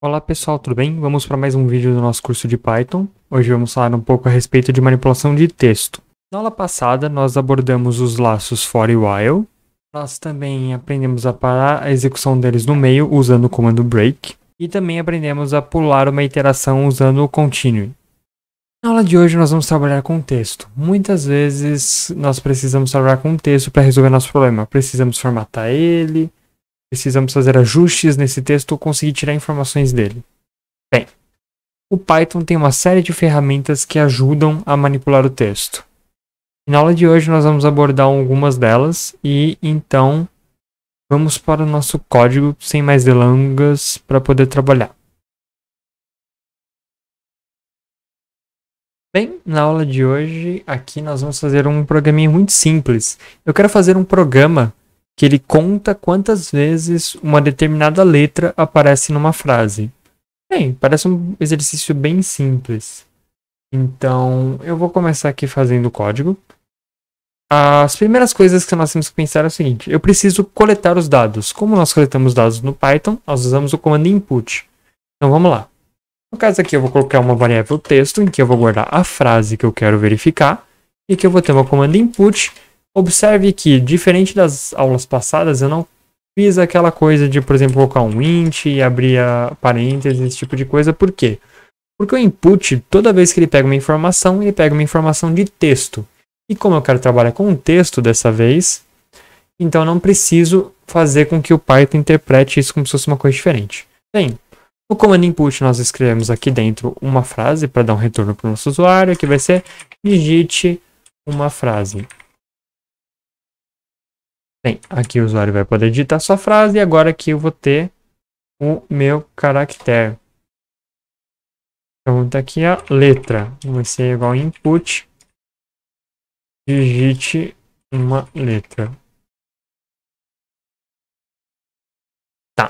Olá pessoal, tudo bem? Vamos para mais um vídeo do nosso curso de Python. Hoje vamos falar um pouco a respeito de manipulação de texto. Na aula passada nós abordamos os laços for e while. Nós também aprendemos a parar a execução deles no meio usando o comando break. E também aprendemos a pular uma iteração usando o continue. Na aula de hoje nós vamos trabalhar com texto. Muitas vezes nós precisamos trabalhar com texto para resolver nosso problema. Precisamos formatar ele. Precisamos fazer ajustes nesse texto ou conseguir tirar informações dele. Bem, o Python tem uma série de ferramentas que ajudam a manipular o texto. E na aula de hoje nós vamos abordar algumas delas e então vamos para o nosso código sem mais delongas para poder trabalhar. Bem, na aula de hoje aqui nós vamos fazer um programinha muito simples. Eu quero fazer um programa que ele conta quantas vezes uma determinada letra aparece numa frase. Bem, parece um exercício bem simples. Então, eu vou começar aqui fazendo o código. As primeiras coisas que nós temos que pensar é o seguinte: eu preciso coletar os dados. Como nós coletamos dados no Python, nós usamos o comando input. Então, vamos lá. No caso aqui, eu vou colocar uma variável texto, em que eu vou guardar a frase que eu quero verificar, e que eu vou ter uma comando input. Observe que, diferente das aulas passadas, eu não fiz aquela coisa de, por exemplo, colocar um int e abrir a parênteses, esse tipo de coisa. Por quê? Porque o input, toda vez que ele pega uma informação, ele pega uma informação de texto. E como eu quero trabalhar com um texto dessa vez, então eu não preciso fazer com que o Python interprete isso como se fosse uma coisa diferente. Bem, no comando input nós escrevemos aqui dentro uma frase para dar um retorno para o nosso usuário, que vai ser digite uma frase. Bem, aqui o usuário vai poder digitar sua frase e agora aqui eu vou ter o meu caractere. Então, tá aqui a letra. Vai ser igual a input. Digite uma letra. Tá.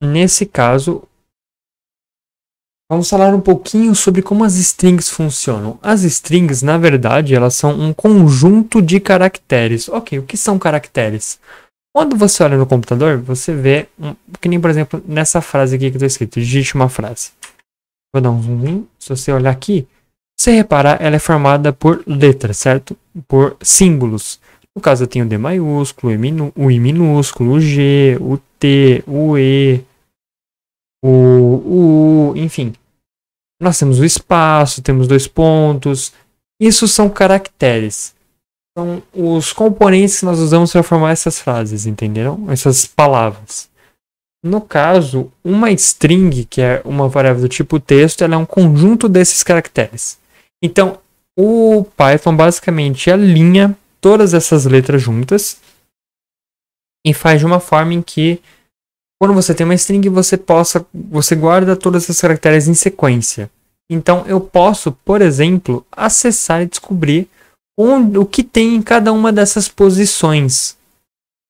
Nesse caso, vamos falar um pouquinho sobre como as strings funcionam. As strings, na verdade, elas são um conjunto de caracteres. Ok, o que são caracteres? Quando você olha no computador, você vê, que nem por exemplo, nessa frase aqui que está escrito, digite uma frase. Vou dar um zoom. Se você olhar aqui, se você reparar, ela é formada por letras, certo? Por símbolos. No caso, eu tenho o D maiúsculo, o I minúsculo, o G, o T, o E, o U, enfim. Nós temos o espaço, temos dois pontos. Isso são caracteres. São os componentes que nós usamos para formar essas frases, entenderam? Essas palavras. No caso, uma string, que é uma variável do tipo texto, ela é um conjunto desses caracteres. Então, o Python basicamente alinha todas essas letras juntas e faz de uma forma em que quando você tem uma string, você guarda todos esses caracteres em sequência. Então, eu posso, por exemplo, acessar e descobrir o que tem em cada uma dessas posições.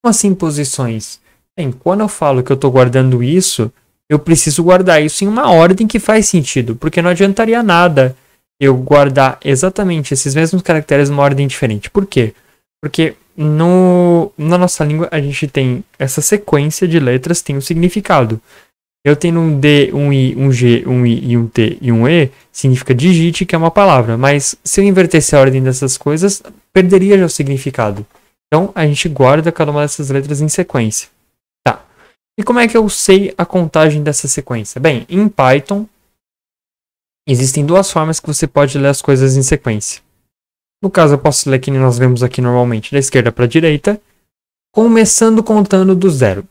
Como assim posições? Bem, quando eu falo que eu estou guardando isso, eu preciso guardar isso em uma ordem que faz sentido. Porque não adiantaria nada eu guardar exatamente esses mesmos caracteres numa ordem diferente. Por quê? Porque na nossa língua, a gente tem essa sequência de letras, tem um significado. Eu tenho um D, um I, um G, um I e um T e um E, significa digite, que é uma palavra. Mas se eu invertesse a ordem dessas coisas, perderia já o significado. Então, a gente guarda cada uma dessas letras em sequência. Tá. E como é que eu sei a contagem dessa sequência? Bem, em Python, existem duas formas que você pode ler as coisas em sequência. No caso, eu posso ler que nós vemos aqui normalmente, da esquerda para a direita, começando contando do zero.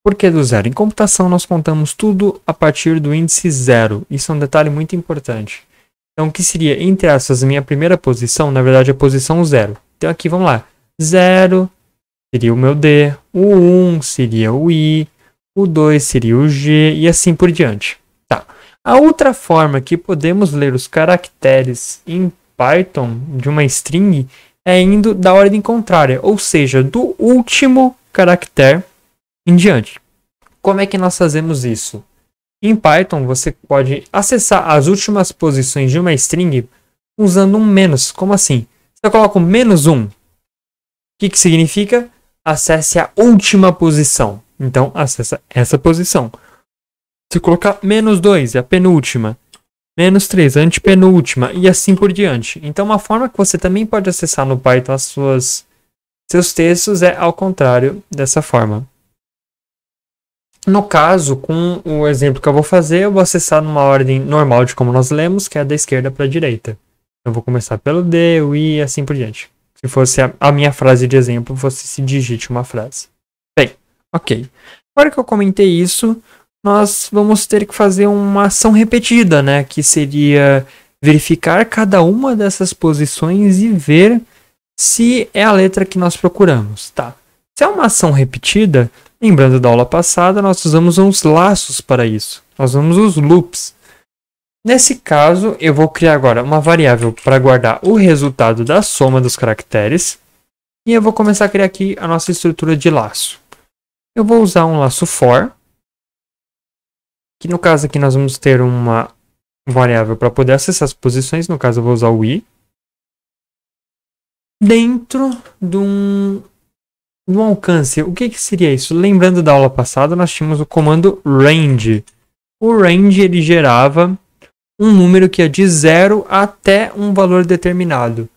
Por que do zero? Em computação, nós contamos tudo a partir do índice zero. Isso é um detalhe muito importante. Então, o que seria, entre aspas, a minha primeira posição, na verdade, é a posição zero. Então, aqui, vamos lá. 0 seria o meu D, o 1 seria o I, o 2 seria o G, e assim por diante. Tá. A outra forma que podemos ler os caracteres em Python de uma string é indo da ordem contrária, ou seja, do último caractere em diante. Como é que nós fazemos isso? Em Python você pode acessar as últimas posições de uma string usando um menos. Como assim? Você coloca um -1. O que significa? Acesse a última posição. Então acessa essa posição. Se colocar -2 é a penúltima, -3, a antepenúltima e assim por diante. Então, uma forma que você também pode acessar no Python seus textos é ao contrário, dessa forma. No caso, com o exemplo que eu vou fazer, eu vou acessar numa ordem normal de como nós lemos, que é da esquerda para a direita. Eu vou começar pelo D, o I e assim por diante. Se fosse a minha frase de exemplo, fosse se digite uma frase. Bem, ok. Agora que eu comentei isso, nós vamos ter que fazer uma ação repetida, né? Que seria verificar cada uma dessas posições e ver se é a letra que nós procuramos. Tá. Se é uma ação repetida, lembrando da aula passada, nós usamos uns laços para isso. Nós usamos os loops. Nesse caso, eu vou criar agora uma variável para guardar o resultado da soma dos caracteres. E eu vou começar a criar aqui a nossa estrutura de laço. Eu vou usar um laço for, que no caso aqui nós vamos ter uma variável para poder acessar as posições. No caso, eu vou usar o i. Dentro de um alcance. O que seria isso? Lembrando da aula passada, nós tínhamos o comando range. O range ele gerava um número que é de 0 até um valor determinado,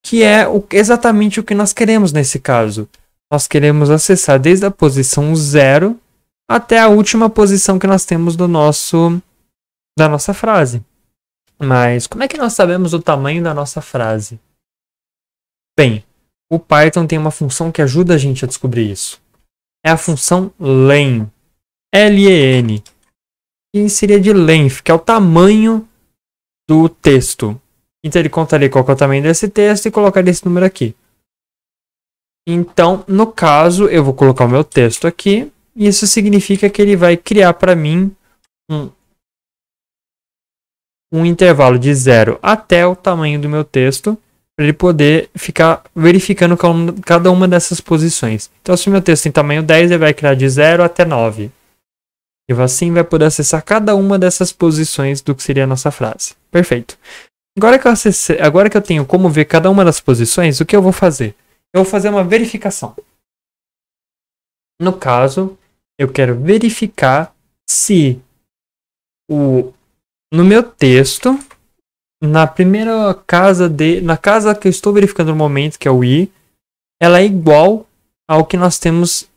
que é exatamente o que nós queremos nesse caso. Nós queremos acessar desde a posição 0 até a última posição que nós temos da nossa frase. Mas como é que nós sabemos o tamanho da nossa frase? Bem, o Python tem uma função que ajuda a gente a descobrir isso. É a função len. L-E-N. E seria de length, que é o tamanho do texto. Então ele contaria qual é o tamanho desse texto e colocaria esse número aqui. Então, no caso, eu vou colocar o meu texto aqui. E isso significa que ele vai criar para mim um intervalo de 0 até o tamanho do meu texto, para ele poder ficar verificando cada uma dessas posições. Então, se o meu texto tem tamanho 10, ele vai criar de 0 até 9. E assim vai poder acessar cada uma dessas posições do que seria a nossa frase. Perfeito. Agora que eu tenho como ver cada uma das posições, o que eu vou fazer? Eu vou fazer uma verificação. No caso, eu quero verificar se no meu texto, na casa que eu estou verificando no momento, que é o i, ela é igual ao que nós temos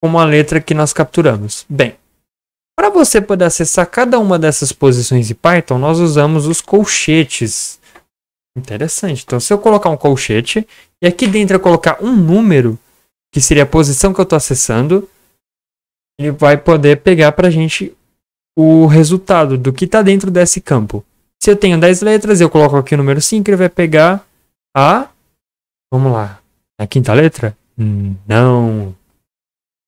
como a letra que nós capturamos. Bem, para você poder acessar cada uma dessas posições em Python, nós usamos os colchetes. Interessante. Então, se eu colocar um colchete e aqui dentro eu colocar um número, que seria a posição que eu estou acessando, ele vai poder pegar para a gente o resultado do que está dentro desse campo. Se eu tenho 10 letras, eu coloco aqui o número 5, ele vai pegar vamos lá, a quinta letra? Não.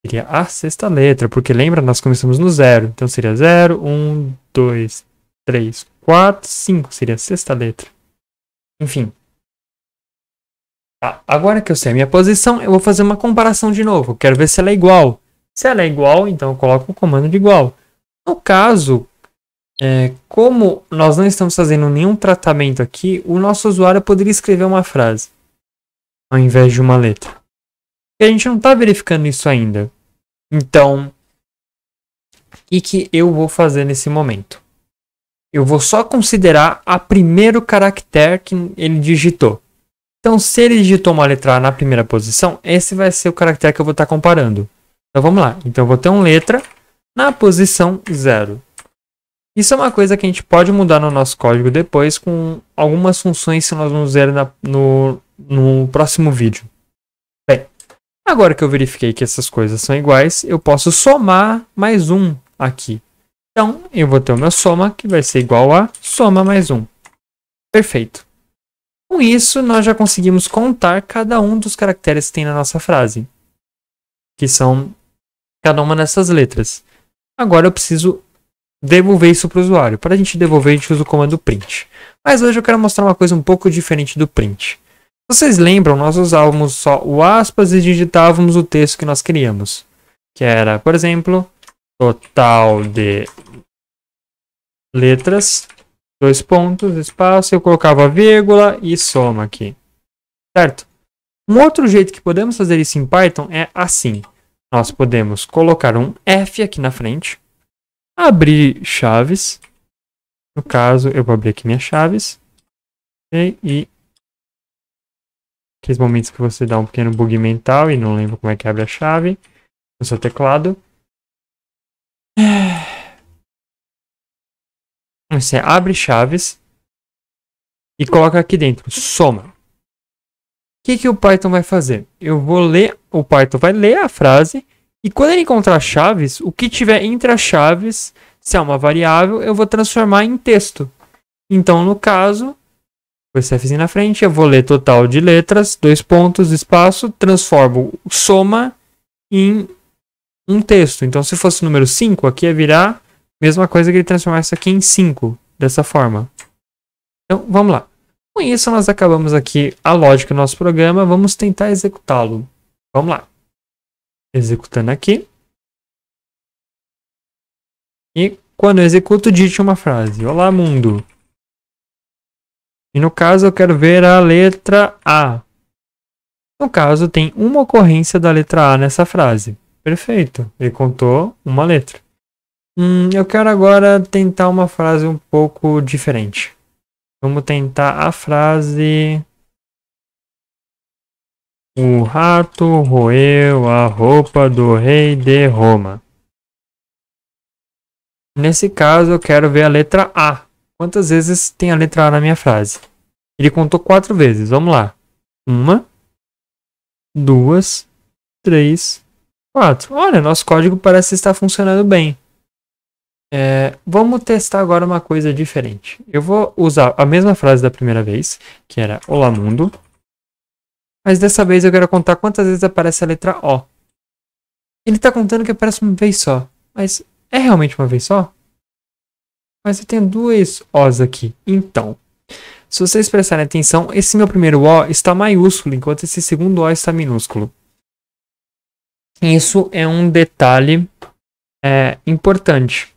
Seria a sexta letra, porque lembra, nós começamos no 0. Então seria 0, 1, 2, 3, 4, 5. Seria a sexta letra. Enfim. Agora que eu sei a minha posição, eu vou fazer uma comparação de novo. Eu quero ver se ela é igual. Se ela é igual, então eu coloco o comando de igual. No caso, como nós não estamos fazendo nenhum tratamento aqui, o nosso usuário poderia escrever uma frase ao invés de uma letra. E a gente não está verificando isso ainda. Então, o que eu vou fazer nesse momento? Eu vou só considerar a primeiro caractere que ele digitou. Então, se ele digitou uma letra A na primeira posição, esse vai ser o caractere que eu vou estar comparando. Então, vamos lá. Então, eu vou ter uma letra na posição 0. Isso é uma coisa que a gente pode mudar no nosso código depois com algumas funções que nós vamos ver no próximo vídeo. Bem, agora que eu verifiquei que essas coisas são iguais, eu posso somar mais um aqui. Então, eu vou ter o meu soma, que vai ser igual a soma mais 1. Perfeito. Com isso, nós já conseguimos contar cada um dos caracteres que tem na nossa frase, que são cada uma dessas letras. Agora eu preciso devolver isso para o usuário. Para a gente devolver, a gente usa o comando print. Mas hoje eu quero mostrar uma coisa um pouco diferente do print. Vocês lembram, nós usávamos só o aspas e digitávamos o texto que nós queríamos. Que era, por exemplo, total de letras, 2 pontos, espaço, eu colocava vírgula e soma aqui. Certo? Um outro jeito que podemos fazer isso em Python é assim. Nós podemos colocar um F aqui na frente. abrir chaves. No caso, eu vou abrir aqui minhas chaves. E aqueles momentos que você dá um pequeno bug mental e não lembra como é que abre a chave no seu teclado. Você abre chaves e coloca aqui dentro, soma. O que o Python vai fazer? Eu vou ler, o Python vai ler a frase e quando ele encontrar chaves, o que tiver entre as chaves, se é uma variável, eu vou transformar em texto. Então, no caso, com esse Fzinho na frente, eu vou ler total de letras, 2 pontos, espaço, transformo soma em um texto. Então, se fosse o número 5, aqui ia virar mesma coisa que ele transformar isso aqui em 5, dessa forma. Então, vamos lá. Com isso, nós acabamos aqui a lógica do nosso programa. Vamos tentar executá-lo. Vamos lá. Executando aqui. E quando eu executo, digite uma frase. Olá, mundo. E no caso, eu quero ver a letra A. No caso, tem uma ocorrência da letra A nessa frase. Perfeito. Ele contou uma letra. Eu quero agora tentar uma frase um pouco diferente. Vamos tentar a frase: o rato roeu a roupa do rei de Roma. Nesse caso, eu quero ver a letra A. Quantas vezes tem a letra A na minha frase? Ele contou 4 vezes. Vamos lá. 1, 2, 3, 4. Olha, nosso código parece estar funcionando bem. Vamos testar agora uma coisa diferente. Eu vou usar a mesma frase da primeira vez, que era Olá Mundo. Mas dessa vez eu quero contar quantas vezes aparece a letra O. Ele está contando que aparece uma vez só. Mas é realmente uma vez só? Mas eu tenho 2 Os aqui. Então, se vocês prestarem atenção, esse meu primeiro O está maiúsculo, enquanto esse segundo O está minúsculo. Isso é um detalhe importante.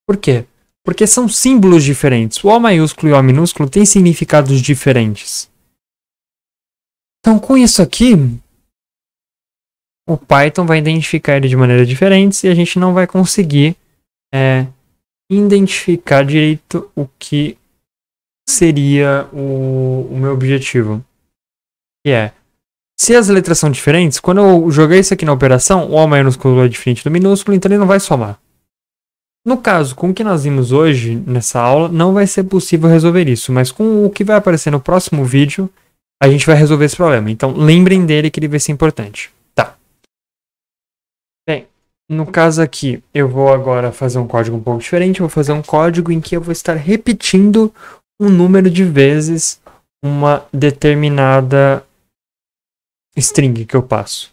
Por quê? Porque são símbolos diferentes. O O maiúsculo e o O minúsculo têm significados diferentes. Então, com isso aqui, o Python vai identificar ele de maneiras diferentes e a gente não vai conseguir identificar direito o que seria o meu objetivo. Que é, se as letras são diferentes, quando eu jogar isso aqui na operação, o O maiúsculo é diferente do minúsculo, então ele não vai somar. No caso, com o que nós vimos hoje nessa aula, não vai ser possível resolver isso, mas com o que vai aparecer no próximo vídeo, a gente vai resolver esse problema. Então, lembrem dele que ele vai ser importante. Tá. Bem, no caso aqui, eu vou agora fazer um código um pouco diferente. Eu vou fazer um código em que eu vou estar repetindo um número de vezes uma determinada string que eu passo.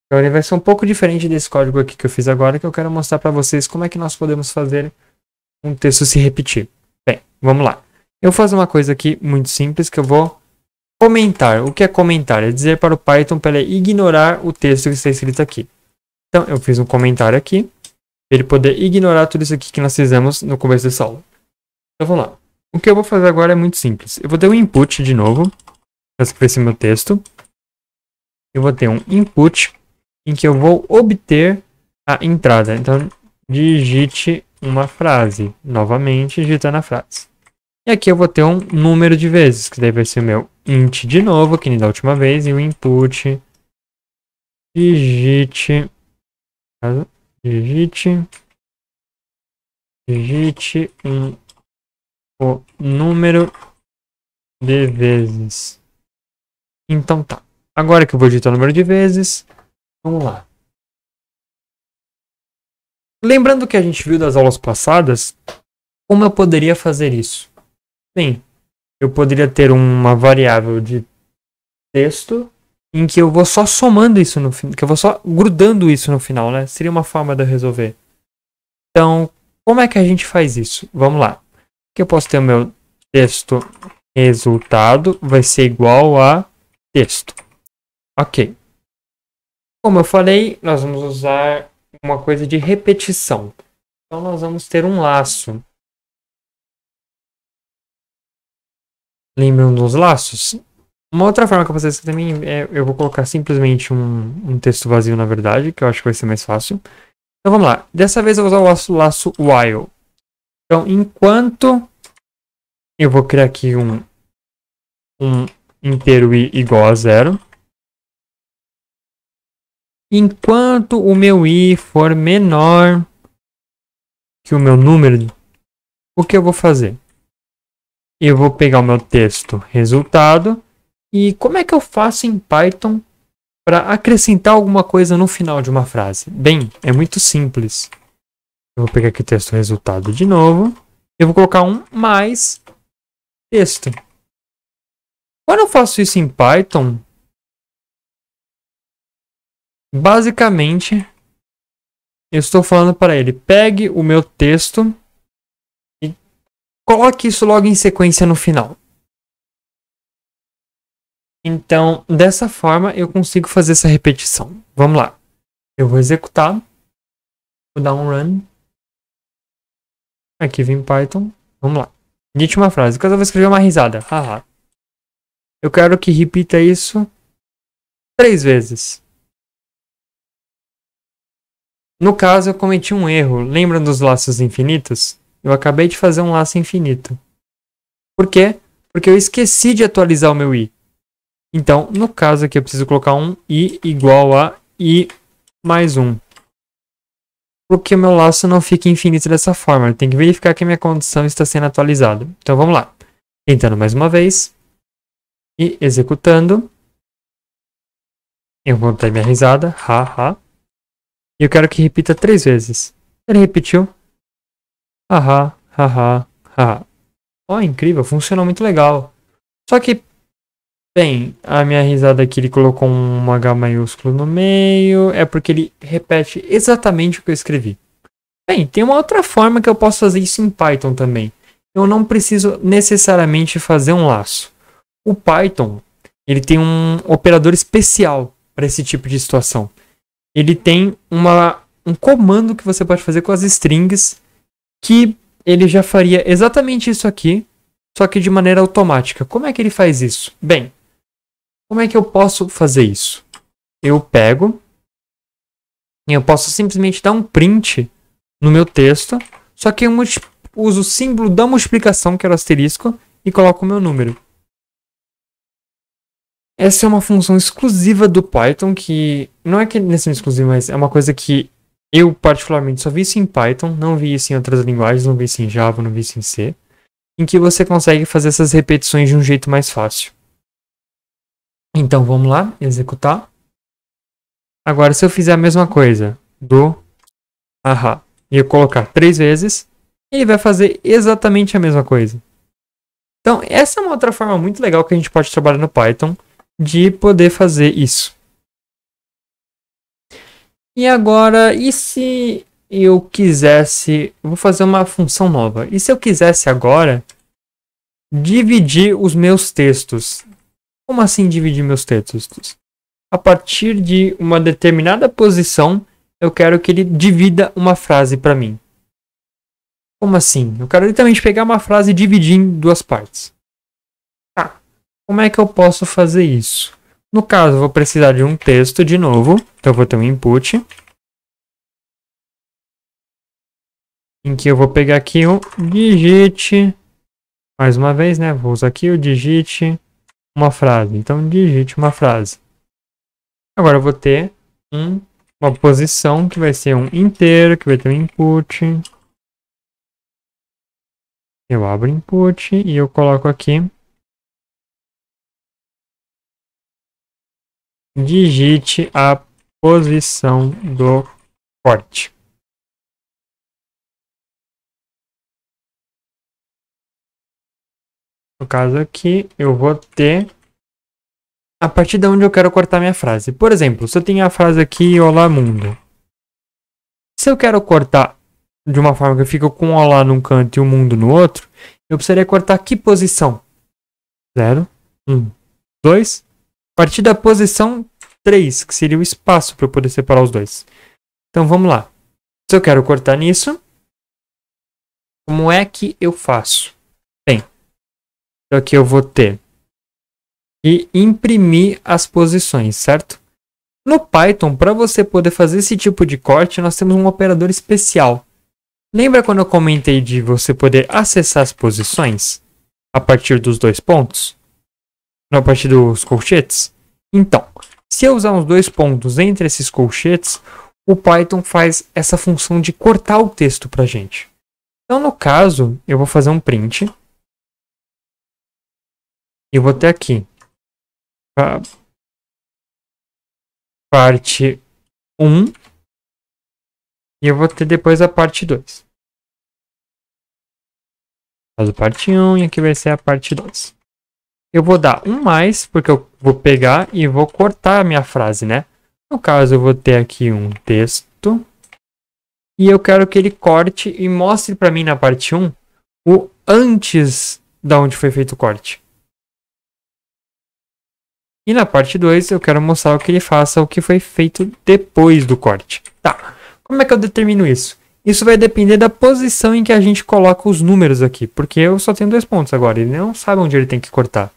Então ele vai ser um pouco diferente desse código aqui que eu fiz agora, que eu quero mostrar para vocês como é que nós podemos fazer um texto se repetir. Bem, vamos lá. Eu vou fazer uma coisa aqui muito simples que eu vou comentar. O que é comentar? É dizer para o Python para ele ignorar o texto que está escrito aqui. Então eu fiz um comentário aqui, para ele poder ignorar tudo isso aqui que nós fizemos no começo dessa aula. Então vamos lá. O que eu vou fazer agora é muito simples. Eu vou ter um input de novo, para escrever esse meu texto. Eu vou ter um input em que eu vou obter a entrada. Então, digite uma frase. Novamente, digitando a frase. E aqui eu vou ter um número de vezes, que daí vai ser o meu int de novo, que nem da última vez, e o input. Digite o número de vezes. Então tá. Agora que eu vou digitar o número de vezes, vamos lá. Lembrando que a gente viu das aulas passadas, como eu poderia fazer isso? Bem, eu poderia ter uma variável de texto em que eu vou só somando isso no final, que eu vou só grudando isso no final, né? Seria uma forma de eu resolver. Então, como é que a gente faz isso? Vamos lá. Aqui eu posso ter o meu texto resultado, vai ser igual a texto. Ok. Como eu falei, nós vamos usar uma coisa de repetição. Então, nós vamos ter um laço. Lembram dos laços? Uma outra forma que eu vou fazer também é eu vou colocar simplesmente um texto vazio, na verdade, que eu acho que vai ser mais fácil. Então vamos lá. Dessa vez eu vou usar o laço while. Então, enquanto eu vou criar aqui um inteiro i igual a 0. Enquanto o meu i for menor que o meu número, o que eu vou fazer? Eu vou pegar o meu texto resultado e como é que eu faço em Python para acrescentar alguma coisa no final de uma frase? Bem, é muito simples. Eu vou pegar aqui o texto resultado de novo. Eu vou colocar um mais texto. Quando eu faço isso em Python, basicamente, eu estou falando para ele, pegue o meu texto e coloque isso logo em sequência no final. Então, dessa forma, eu consigo fazer essa repetição. Vamos lá. Eu vou executar. Vou dar um run. Aqui vem Python. Vamos lá. Dite uma frase. Cada vez que eu escrever uma risada. Haha. Eu quero que repita isso 3 vezes. No caso, eu cometi um erro. Lembram dos laços infinitos? Eu acabei de fazer um laço infinito. Por quê? Porque eu esqueci de atualizar o meu i. Então, no caso aqui, eu preciso colocar um i igual a i mais 1. Porque o meu laço não fica infinito dessa forma. Eu tenho que verificar que a minha condição está sendo atualizada. Então, vamos lá. Tentando mais uma vez. E executando. Eu vou dar minha risada. Ha, ha. E eu quero que repita 3 vezes. Ele repetiu. Haha, haha, haha. Ó, incrível. Funcionou muito legal. Só que, bem, a minha risada aqui ele colocou um H maiúsculo no meio. É porque ele repete exatamente o que eu escrevi. Bem, tem uma outra forma que eu posso fazer isso em Python também. Eu não preciso necessariamente fazer um laço. O Python, ele tem um operador especial para esse tipo de situação. Ele tem um comando que você pode fazer com as strings que ele já faria exatamente isso aqui, só que de maneira automática. Como é que ele faz isso? Bem, como é que eu posso fazer isso? Eu pego e eu posso simplesmente dar um print no meu texto, só que eu uso o símbolo da multiplicação, que era o asterisco, e coloco o meu número. Essa é uma função exclusiva do Python, que não é que nesse exclusivo, mas é uma coisa que eu particularmente só vi isso em Python, não vi isso em outras linguagens, não vi isso em Java, não vi isso em C, em que você consegue fazer essas repetições de um jeito mais fácil. Então vamos lá, executar. Agora se eu fizer a mesma coisa do haha e eu colocar 3 vezes, ele vai fazer exatamente a mesma coisa. Então essa é uma outra forma muito legal que a gente pode trabalhar no Python de poder fazer isso. E agora, e se eu quisesse... Eu vou fazer uma função nova. E se eu quisesse agora dividir os meus textos? Como assim dividir meus textos? A partir de uma determinada posição, eu quero que ele divida uma frase para mim. Como assim? Eu quero literalmente pegar uma frase e dividir em 2 partes. Tá. Como é que eu posso fazer isso? No caso, eu vou precisar de um texto de novo. Então, eu vou ter um input. Em que eu vou pegar aqui o digite. Mais uma vez, né? Vou usar aqui o digite uma frase. Então, digite uma frase. Agora, eu vou ter uma posição que vai ser um inteiro, que vai ter um input. Eu abro input e eu coloco aqui. Digite a posição do corte. No caso aqui, eu vou ter a partir de onde eu quero cortar minha frase. Por exemplo, se eu tenho a frase aqui, olá mundo. Se eu quero cortar de uma forma que eu fico com olá num canto e o mundo no outro, eu precisaria cortar que posição? 0, 1, 2. A partir da posição 3, que seria o espaço para eu poder separar os dois. Então vamos lá. Se eu quero cortar nisso, como é que eu faço? Bem, então aqui eu vou ter e imprimir as posições, certo? No Python, para você poder fazer esse tipo de corte, nós temos um operador especial. Lembra quando eu comentei de você poder acessar as posições a partir dos dois pontos? Não, a partir dos colchetes? Então, se eu usar os dois pontos entre esses colchetes, o Python faz essa função de cortar o texto para a gente. Então, no caso, eu vou fazer um print. E vou ter aqui a parte 1. E eu vou ter depois a parte 2. Faz a parte 1 e aqui vai ser a parte 2. Eu vou dar um mais, porque eu vou pegar e vou cortar a minha frase, né? No caso, eu vou ter aqui um texto. E eu quero que ele corte e mostre para mim na parte 1 o antes da onde foi feito o corte. E na parte 2 eu quero mostrar o que ele faça o que foi feito depois do corte. Tá, como é que eu determino isso? Isso vai depender da posição em que a gente coloca os números aqui, porque eu só tenho 2 pontos agora, ele não sabe onde ele tem que cortar.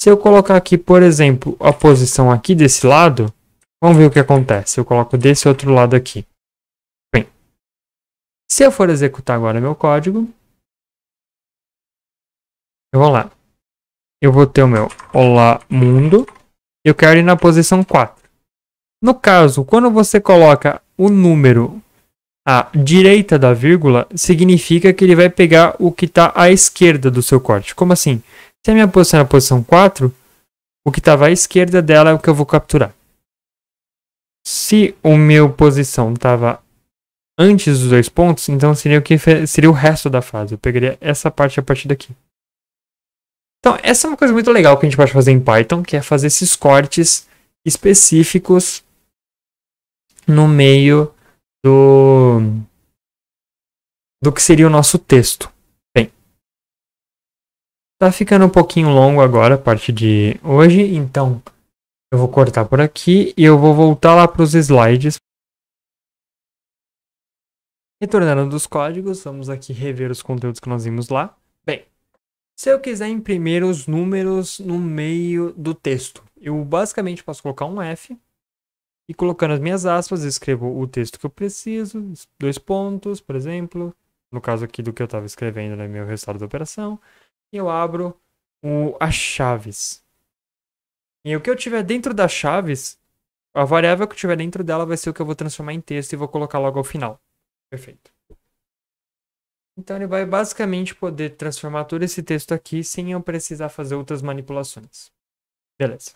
Se eu colocar aqui, por exemplo, a posição aqui desse lado, vamos ver o que acontece. Eu coloco desse outro lado aqui. Bem, se eu for executar agora meu código, eu vou lá. Eu vou ter o meu Olá Mundo. Eu quero ir na posição 4. No caso, quando você coloca o número à direita da vírgula, significa que ele vai pegar o que está à esquerda do seu corte. Como assim? Se a minha posição é a posição 4, o que estava à esquerda dela é o que eu vou capturar. Se a minha posição estava antes dos 2 pontos, então seria o resto da fase. Eu pegaria essa parte a partir daqui. Então, essa é uma coisa muito legal que a gente pode fazer em Python, que é fazer esses cortes específicos no meio do que seria o nosso texto. Bem, tá ficando um pouquinho longo agora a parte de hoje, então eu vou cortar por aqui e eu vou voltar lá para os slides. Retornando dos códigos, vamos aqui rever os conteúdos que nós vimos lá. Bem, se eu quiser imprimir os números no meio do texto, eu basicamente posso colocar um F e colocando as minhas aspas, eu escrevo o texto que eu preciso, 2 pontos, por exemplo, no caso aqui do que eu estava escrevendo no meu resultado da operação, e eu abro as chaves. E o que eu tiver dentro das chaves, a variável que eu tiver dentro dela vai ser o que eu vou transformar em texto e vou colocar logo ao final. Perfeito. Então ele vai basicamente poder transformar todo esse texto aqui sem eu precisar fazer outras manipulações. Beleza.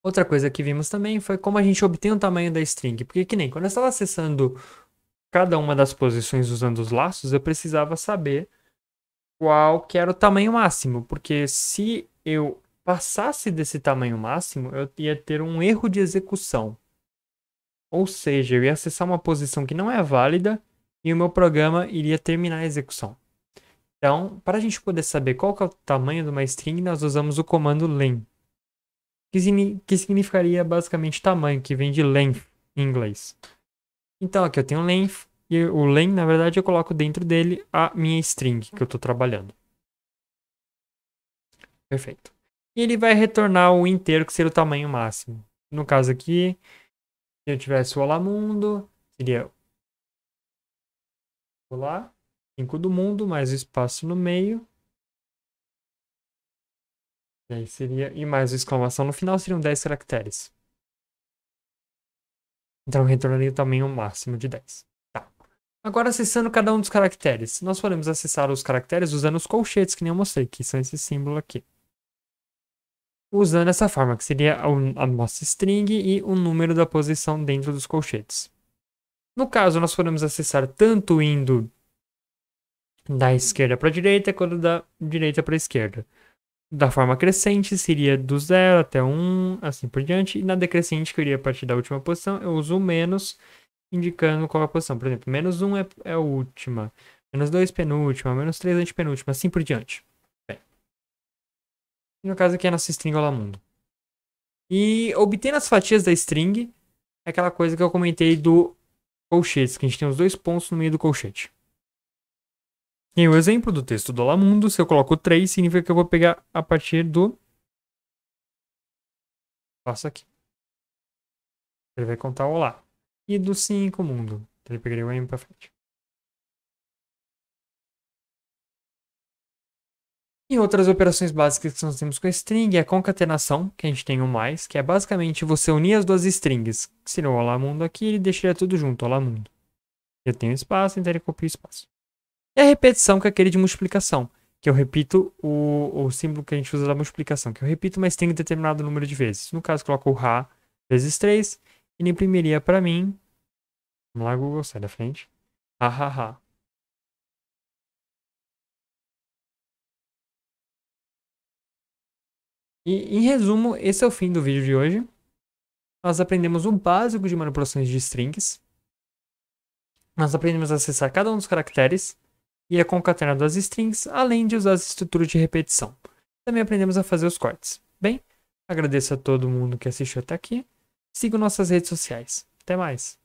Outra coisa que vimos também foi como a gente obtém o tamanho da string. Porque que nem quando eu estava acessando cada uma das posições usando os laços, eu precisava saber qual que era o tamanho máximo. Porque se eu passasse desse tamanho máximo, eu ia ter um erro de execução. Ou seja, eu ia acessar uma posição que não é válida e o meu programa iria terminar a execução. Então, para a gente poder saber qual que é o tamanho de uma string, nós usamos o comando len, que significaria basicamente tamanho, que vem de length em inglês. Então, aqui eu tenho length, e o len, na verdade, eu coloco dentro dele a minha string que eu estou trabalhando. Perfeito. E ele vai retornar o inteiro, que seria o tamanho máximo. No caso aqui, se eu tivesse o Olá Mundo, seria Olá, 5 do mundo, mais o espaço no meio. E aí seria, e mais a exclamação no final seriam 10 caracteres. Então retornaria também um máximo de 10. Tá. Agora acessando cada um dos caracteres. Nós podemos acessar os caracteres usando os colchetes, que nem eu mostrei, que são esse símbolo aqui. Usando essa forma, que seria a nossa string e o número da posição dentro dos colchetes. No caso, nós podemos acessar tanto indo da esquerda para a direita, quanto da direita para a esquerda. Da forma crescente, seria do 0 até 1, assim por diante. E na decrescente, que eu iria a partir da última posição, eu uso o menos, indicando qual é a posição. Por exemplo, menos 1 é a última, menos 2 penúltima, menos 3 antepenúltima, assim por diante. Bem, e no caso aqui é a nossa string Olá Mundo. E obtendo as fatias da string, é aquela coisa que eu comentei do colchetes, que a gente tem os 2 pontos no meio do colchete. E o exemplo do texto do Olá Mundo, se eu coloco 3, significa que eu vou pegar a partir do... Passo aqui. Ele vai contar o olá. E do 5, mundo. Então ele pegaria o M pra frente. E outras operações básicas que nós temos com a string é a concatenação, que a gente tem o mais, que é basicamente você unir as duas strings. Que seria o olá mundo aqui, ele deixaria tudo junto, olá mundo. Eu tenho espaço, então ele copia o espaço. E a repetição, que é aquele de multiplicação, que eu repito o símbolo que a gente usa da multiplicação, que eu repito uma string determinado número de vezes. No caso, coloco o Ra vezes 3, ele imprimiria para mim. Vamos lá, Google, sai da frente. Ha, ha, ha. E, em resumo, esse é o fim do vídeo de hoje. Nós aprendemos o básico de manipulações de strings. Nós aprendemos a acessar cada um dos caracteres e a concatenar duas strings, além de usar as estruturas de repetição. Também aprendemos a fazer os cortes. Bem, agradeço a todo mundo que assistiu até aqui. Sigam nossas redes sociais. Até mais!